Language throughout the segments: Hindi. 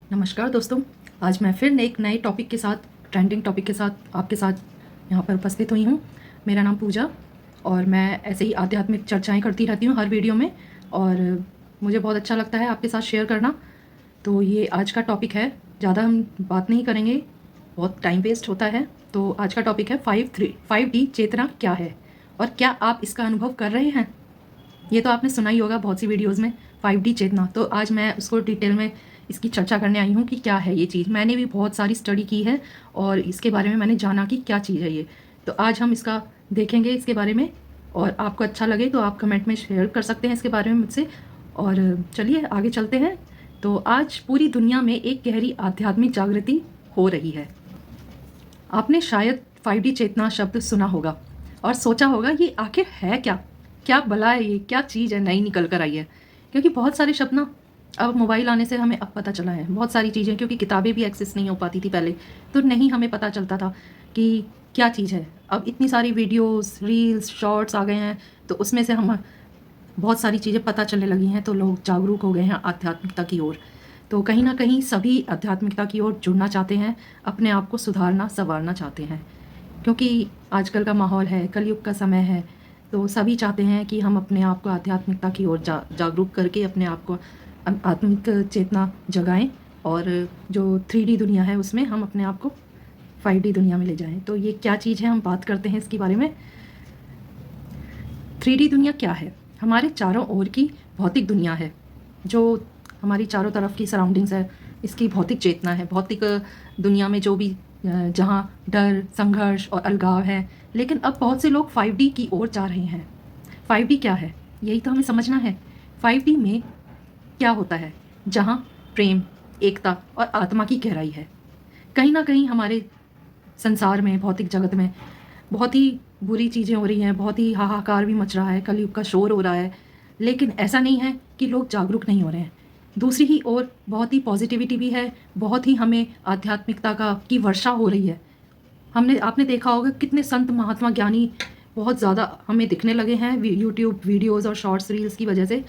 नमस्कार दोस्तों। आज मैं फिर एक नए टॉपिक के साथ, ट्रेंडिंग टॉपिक के साथ आपके साथ यहाँ पर उपस्थित हुई हूँ। मेरा नाम पूजा और मैं ऐसे ही आध्यात्मिक चर्चाएँ करती रहती हूँ हर वीडियो में, और मुझे बहुत अच्छा लगता है आपके साथ शेयर करना। तो ये आज का टॉपिक है, ज़्यादा हम बात नहीं करेंगे, बहुत टाइम वेस्ट होता है। तो आज का टॉपिक है 5D चेतना क्या है और क्या आप इसका अनुभव कर रहे हैं। ये तो आपने सुना ही होगा बहुत सी वीडियोज़ में, 5D चेतना। तो आज मैं उसको डिटेल में इसकी चर्चा करने आई हूँ कि क्या है ये चीज़। मैंने भी बहुत सारी स्टडी की है और इसके बारे में मैंने जाना कि क्या चीज़ है ये। तो आज हम इसका देखेंगे इसके बारे में, और आपको अच्छा लगे तो आप कमेंट में शेयर कर सकते हैं इसके बारे में मुझसे। और चलिए आगे चलते हैं। तो आज पूरी दुनिया में एक गहरी आध्यात्मिक जागृति हो रही है। आपने शायद 5D चेतना शब्द सुना होगा और सोचा होगा ये आखिर है क्या, क्या भला है, ये क्या चीज़ है नई निकल कर आई है। क्योंकि बहुत सारे शब्द ना अब मोबाइल आने से हमें अब पता चला है, बहुत सारी चीज़ें, क्योंकि किताबें भी एक्सेस नहीं हो पाती थी पहले, तो नहीं हमें पता चलता था कि क्या चीज़ है। अब इतनी सारी वीडियोस, रील्स, शॉर्ट्स आ गए हैं, तो उसमें से हम बहुत सारी चीज़ें पता चलने लगी हैं, तो लोग जागरूक हो गए हैं आध्यात्मिकता की ओर। तो कहीं ना कहीं सभी आध्यात्मिकता की ओर जुड़ना चाहते हैं, अपने आप को सुधारना संवारना चाहते हैं। क्योंकि आजकल का माहौल है, कलयुग का समय है, तो सभी चाहते हैं कि हम अपने आप को आध्यात्मिकता की ओर जागरूक करके अपने आप को आत्मिक चेतना जगाएं, और जो 3D दुनिया है उसमें हम अपने आप को 5D दुनिया में ले जाएं। तो ये क्या चीज़ है, हम बात करते हैं इसके बारे में। 3D दुनिया क्या है? हमारे चारों ओर की भौतिक दुनिया है, जो हमारी चारों तरफ की सराउंडिंग्स है, इसकी भौतिक चेतना है। भौतिक दुनिया में जो भी जहाँ डर, संघर्ष और अलगाव है। लेकिन अब बहुत से लोग 5D की ओर जा रहे हैं। 5D क्या है, यही तो हमें समझना है। 5D में क्या होता है? जहाँ प्रेम, एकता और आत्मा की गहराई है। कहीं ना कहीं हमारे संसार में, भौतिक जगत में बहुत ही बुरी चीज़ें हो रही हैं, बहुत ही हाहाकार भी मच रहा है, कलयुग का शोर हो रहा है। लेकिन ऐसा नहीं है कि लोग जागरूक नहीं हो रहे हैं। दूसरी ही ओर बहुत ही पॉजिटिविटी भी है, बहुत ही हमें आध्यात्मिकता का की वर्षा हो रही है। आपने देखा होगा कितने संत महात्मा ज्ञानी बहुत ज़्यादा हमें दिखने लगे हैं यूट्यूब वीडियोज़ और शॉर्ट्स रील्स की वजह से।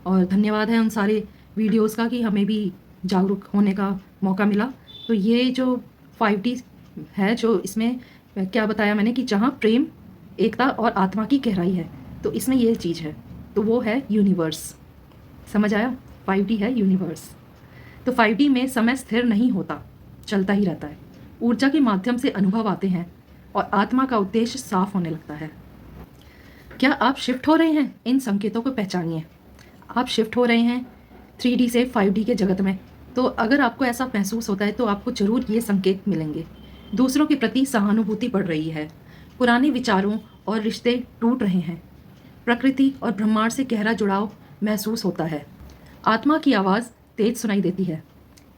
और धन्यवाद है उन सारे वीडियोज़ का कि हमें भी जागरूक होने का मौका मिला। तो ये जो 5D है, जो इसमें क्या बताया मैंने कि जहाँ प्रेम, एकता और आत्मा की गहराई है, तो इसमें ये चीज़ है, तो वो है यूनिवर्स। समझ आया? 5D है यूनिवर्स। तो 5D में समय स्थिर नहीं होता, चलता ही रहता है। ऊर्जा के माध्यम से अनुभव आते हैं और आत्मा का उद्देश्य साफ होने लगता है। क्या आप शिफ्ट हो रहे हैं? इन संकेतों को पहचानिए। आप शिफ्ट हो रहे हैं 3D से 5D के जगत में। तो अगर आपको ऐसा महसूस होता है तो आपको ज़रूर ये संकेत मिलेंगे। दूसरों के प्रति सहानुभूति बढ़ रही है, पुराने विचारों और रिश्ते टूट रहे हैं, प्रकृति और ब्रह्मांड से गहरा जुड़ाव महसूस होता है, आत्मा की आवाज़ तेज सुनाई देती है।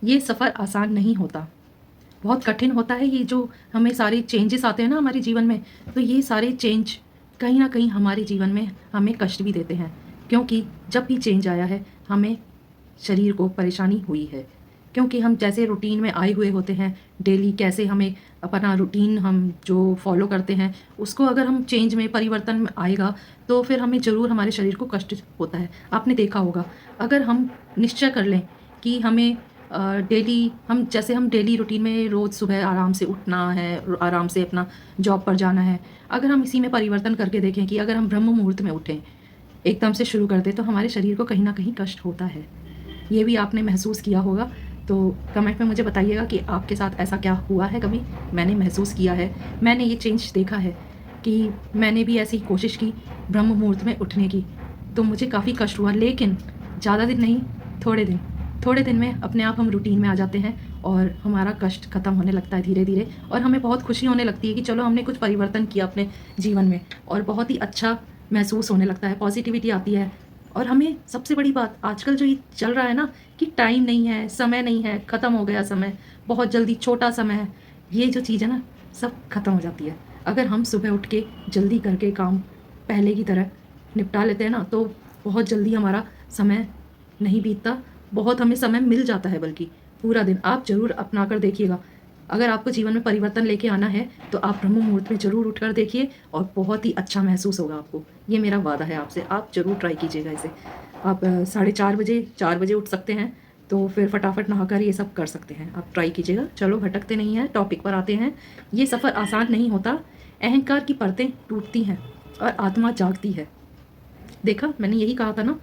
ये सफ़र आसान नहीं होता, बहुत कठिन होता है। ये जो हमें सारे चेंजेस आते हैं ना हमारे जीवन में, तो ये सारे चेंज कहीं ना कहीं हमारे जीवन में हमें कष्ट भी देते हैं। क्योंकि जब भी चेंज आया है हमें शरीर को परेशानी हुई है, क्योंकि हम जैसे रूटीन में आए हुए होते हैं, डेली कैसे हमें अपना रूटीन हम जो फॉलो करते हैं उसको अगर हम चेंज में, परिवर्तन में आएगा तो फिर हमें ज़रूर हमारे शरीर को कष्ट होता है। आपने देखा होगा, अगर हम निश्चय कर लें कि हमें डेली, हम डेली रूटीन में रोज़ सुबह आराम से उठना है, आराम से अपना जॉब पर जाना है, अगर हम इसी में परिवर्तन करके देखें कि अगर हम ब्रह्म मुहूर्त में उठें, एकदम से शुरू कर दें, तो हमारे शरीर को कहीं ना कहीं कष्ट होता है। ये भी आपने महसूस किया होगा। तो कमेंट में मुझे बताइएगा कि आपके साथ ऐसा क्या हुआ है कभी। मैंने महसूस किया है, मैंने ये चेंज देखा है कि मैंने भी ऐसी कोशिश की ब्रह्म मुहूर्त में उठने की, तो मुझे काफ़ी कष्ट हुआ। लेकिन ज़्यादा दिन नहीं, थोड़े दिन में अपने आप हम रूटीन में आ जाते हैं और हमारा कष्ट ख़त्म होने लगता है धीरे धीरे, और हमें बहुत खुशी होने लगती है कि चलो हमने कुछ परिवर्तन किया अपने जीवन में, और बहुत ही अच्छा महसूस होने लगता है, पॉजिटिविटी आती है। और हमें सबसे बड़ी बात, आजकल जो ये चल रहा है ना कि टाइम नहीं है, समय नहीं है, ख़त्म हो गया समय, बहुत जल्दी, छोटा समय है, ये जो चीज़ है ना सब ख़त्म हो जाती है। अगर हम सुबह उठ के जल्दी करके काम पहले की तरह निपटा लेते हैं ना, तो बहुत जल्दी हमारा समय नहीं बीतता, बहुत हमें समय मिल जाता है, बल्कि पूरा दिन। आप ज़रूर अपना कर देखिएगा। अगर आपको जीवन में परिवर्तन लेके आना है तो आप ब्रह्म मुहूर्त में ज़रूर उठकर देखिए, और बहुत ही अच्छा महसूस होगा आपको। ये मेरा वादा है आपसे, आप ज़रूर ट्राई कीजिएगा इसे। आप 4:30 बजे, 4 बजे उठ सकते हैं, तो फिर फटाफट नहाकर ये सब कर सकते हैं। आप ट्राई कीजिएगा। चलो भटकते नहीं हैं, टॉपिक पर आते हैं। ये सफ़र आसान नहीं होता। अहंकार की परतें टूटती हैं और आत्मा जागती है। देखा, मैंने यही कहा था ना,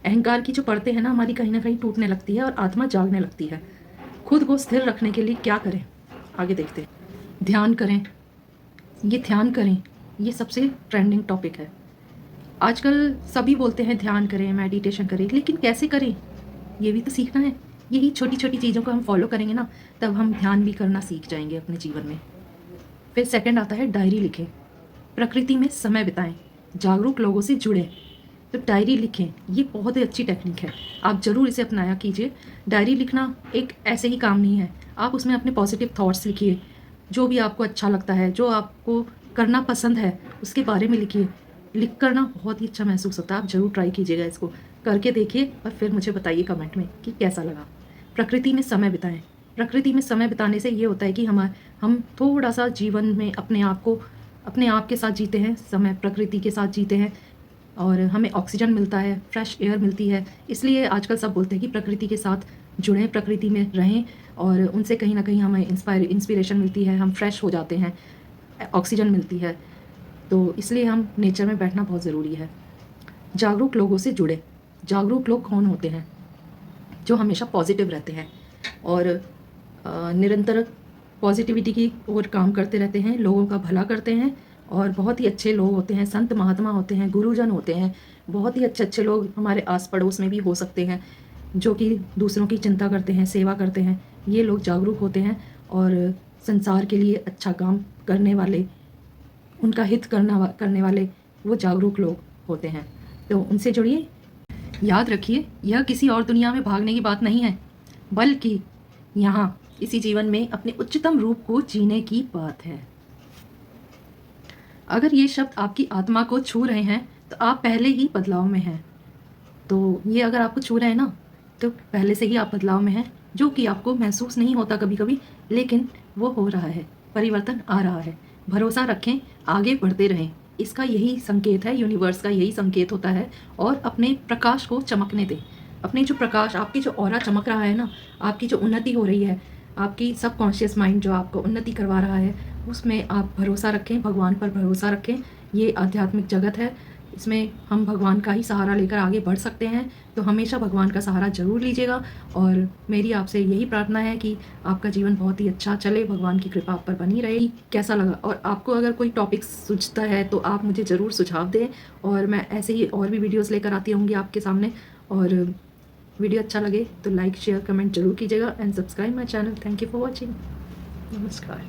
अहंकार की जो परतें हैं ना हमारी, कहीं ना कहीं टूटने लगती है और आत्मा जागने लगती है। खुद को स्थिर रखने के लिए क्या करें, आगे देखते हैं। ध्यान करें, ये ध्यान करें, ये सबसे ट्रेंडिंग टॉपिक है आजकल। सभी बोलते हैं ध्यान करें, मेडिटेशन करें, लेकिन कैसे करें ये भी तो सीखना है। यही छोटी छोटी चीज़ों को हम फॉलो करेंगे ना, तब हम ध्यान भी करना सीख जाएंगे अपने जीवन में। फिर सेकंड आता है डायरी लिखें, प्रकृति में समय बिताएं, जागरूक लोगों से जुड़ें। तो डायरी लिखें, ये बहुत ही अच्छी टेक्निक है, आप ज़रूर इसे अपनाया कीजिए। डायरी लिखना एक ऐसे ही काम नहीं है, आप उसमें अपने पॉजिटिव थॉट्स लिखिए, जो भी आपको अच्छा लगता है, जो आपको करना पसंद है, उसके बारे में लिखिए। लिख करना बहुत ही अच्छा महसूस होता है। आप ज़रूर ट्राई कीजिएगा, इसको करके देखिए और फिर मुझे बताइए कमेंट में कि कैसा लगा। प्रकृति में समय बिताएं, प्रकृति में समय बिताने से ये होता है कि हम थोड़ा सा जीवन में अपने आप के साथ जीते हैं, समय प्रकृति के साथ जीते हैं और हमें ऑक्सीजन मिलता है, फ्रेश एयर मिलती है। इसलिए आजकल सब बोलते हैं कि प्रकृति के साथ जुड़ें, प्रकृति में रहें और उनसे कहीं ना कहीं हमें इंस्पिरेशन मिलती है, हम फ्रेश हो जाते हैं, ऑक्सीजन मिलती है। तो इसलिए हम नेचर में बैठना बहुत ज़रूरी है। जागरूक लोगों से जुड़े, जागरूक लोग कौन होते हैं? जो हमेशा पॉजिटिव रहते हैं और निरंतर पॉजिटिविटी की ओर काम करते रहते हैं, लोगों का भला करते हैं और बहुत ही अच्छे लोग होते हैं, संत महात्मा होते हैं, गुरुजन होते हैं, बहुत ही अच्छे अच्छे लोग हमारे आस पड़ोस में भी हो सकते हैं, जो कि दूसरों की चिंता करते हैं, सेवा करते हैं। ये लोग जागरूक होते हैं और संसार के लिए अच्छा काम करने वाले, उनका हित करने वाले वो जागरूक लोग होते हैं। तो उनसे जुड़िए। याद रखिए, यह किसी और दुनिया में भागने की बात नहीं है, बल्कि यहाँ इसी जीवन में अपने उच्चतम रूप को जीने की बात है। अगर ये शब्द आपकी आत्मा को छू रहे हैं तो आप पहले ही बदलाव में हैं। तो ये अगर आपको छू रहे हैं ना, तो पहले से ही आप बदलाव में हैं, जो कि आपको महसूस नहीं होता कभी कभी, लेकिन वो हो रहा है, परिवर्तन आ रहा है। भरोसा रखें, आगे बढ़ते रहें, इसका यही संकेत है, यूनिवर्स का यही संकेत होता है। और अपने प्रकाश को चमकने दें। अपने जो प्रकाश, आपकी जो ऑरा चमक रहा है ना, आपकी जो उन्नति हो रही है, आपकी सबकॉन्शियस माइंड जो आपको उन्नति करवा रहा है, उसमें आप भरोसा रखें, भगवान पर भरोसा रखें। ये आध्यात्मिक जगत है, इसमें हम भगवान का ही सहारा लेकर आगे बढ़ सकते हैं। तो हमेशा भगवान का सहारा ज़रूर लीजिएगा और मेरी आपसे यही प्रार्थना है कि आपका जीवन बहुत ही अच्छा चले, भगवान की कृपा आप पर बनी रहेगी। कैसा लगा? और आपको अगर कोई टॉपिक सूझता है तो आप मुझे ज़रूर सुझाव दें और मैं ऐसे ही और भी वीडियोज़ लेकर आती रहूँगी आपके सामने। और वीडियो अच्छा लगे तो लाइक शेयर कमेंट जरूर कीजिएगा and subscribe my channel. Thank you for watching. नमस्कार।